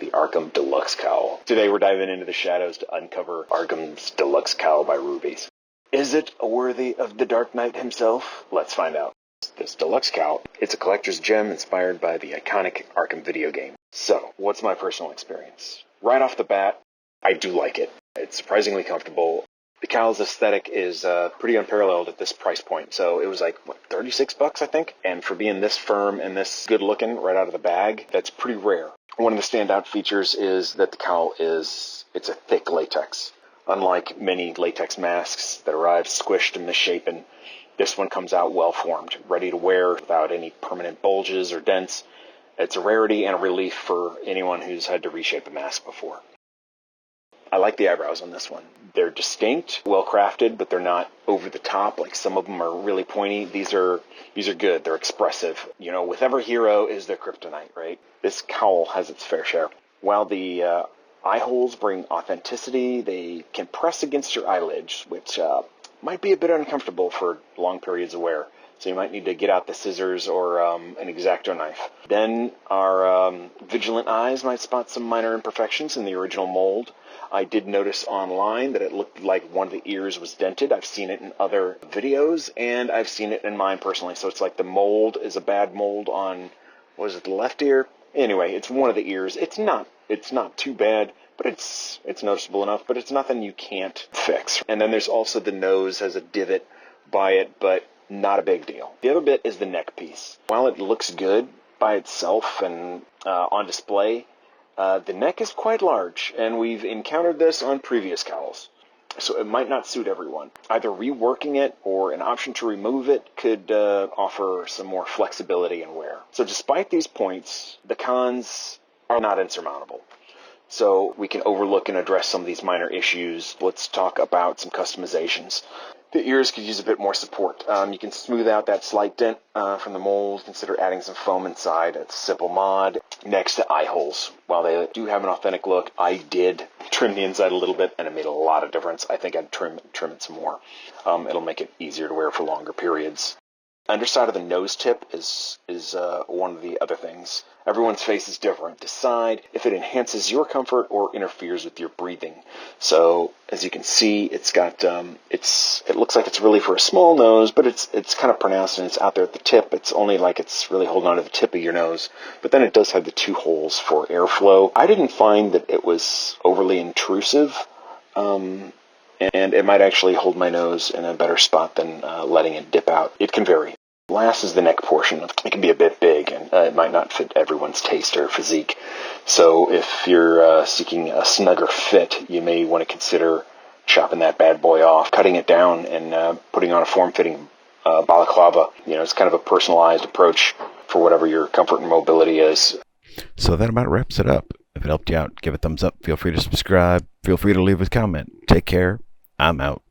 the Arkham Deluxe Cowl. Today we're diving into the shadows to uncover Arkham's Deluxe Cowl by Rubies. Is it worthy of the Dark Knight himself? Let's find out. This Deluxe Cowl, it's a collector's gem inspired by the iconic Arkham video game. So, what's my personal experience? Right off the bat, I do like it. It's surprisingly comfortable. The cowl's aesthetic is pretty unparalleled at this price point. So it was like, what, $36, I think? And for being this firm and this good looking right out of the bag, that's pretty rare. One of the standout features is that the cowl it's a thick latex. Unlike many latex masks that arrive squished and misshapen, this one comes out well formed, ready to wear without any permanent bulges or dents. It's a rarity and a relief for anyone who's had to reshape a mask before. I like the eyebrows on this one. They're distinct, well crafted, but they're not over the top. Like some of them are really pointy. These are good. They're expressive. You know, with every hero is their kryptonite, right? This cowl has its fair share. While the eye holes bring authenticity, they can press against your eyelids, which might be a bit uncomfortable for long periods of wear. So you might need to get out the scissors or an X-Acto knife. Then our vigilant eyes might spot some minor imperfections in the original mold. I did notice online that it looked like one of the ears was dented. I've seen it in other videos, and I've seen it in mine personally. So it's like the mold is a bad mold on, was it the left ear? Anyway, it's one of the ears. It's not too bad, but it's noticeable enough, but it's nothing you can't fix. And then there's also the nose has a divot by it, but not a big deal. The other bit is the neck piece. While it looks good by itself and on display, the neck is quite large, and we've encountered this on previous cowls. So it might not suit everyone. Either reworking it or an option to remove it could offer some more flexibility in wear. So despite these points, the cons are not insurmountable. So we can overlook and address some of these minor issues. Let's talk about some customizations. The ears could use a bit more support. You can smooth out that slight dent from the mold. Consider adding some foam inside. It's a simple mod. Next to eye holes. While they do have an authentic look, I did trim the inside a little bit, and it made a lot of difference. I think I'd trim it some more. It'll make it easier to wear for longer periods. Underside of the nose tip is one of the other things. Everyone's face is different. Decide if it enhances your comfort or interferes with your breathing. So as you can see, it's got it looks like it's really for a small nose, but it's kind of pronounced and it's out there at the tip. It's only like it's really holding on to the tip of your nose. But then it does have the two holes for airflow. I didn't find that it was overly intrusive. And it might actually hold my nose in a better spot than letting it dip out. It can vary. Last is the neck portion. It can be a bit big, and it might not fit everyone's taste or physique. So if you're seeking a snugger fit, you may want to consider chopping that bad boy off, cutting it down, and putting on a form-fitting balaclava. You know, it's kind of a personalized approach for whatever your comfort and mobility is. So that about wraps it up. If it helped you out, give it a thumbs up. Feel free to subscribe. Feel free to leave a comment. Take care. I'm out.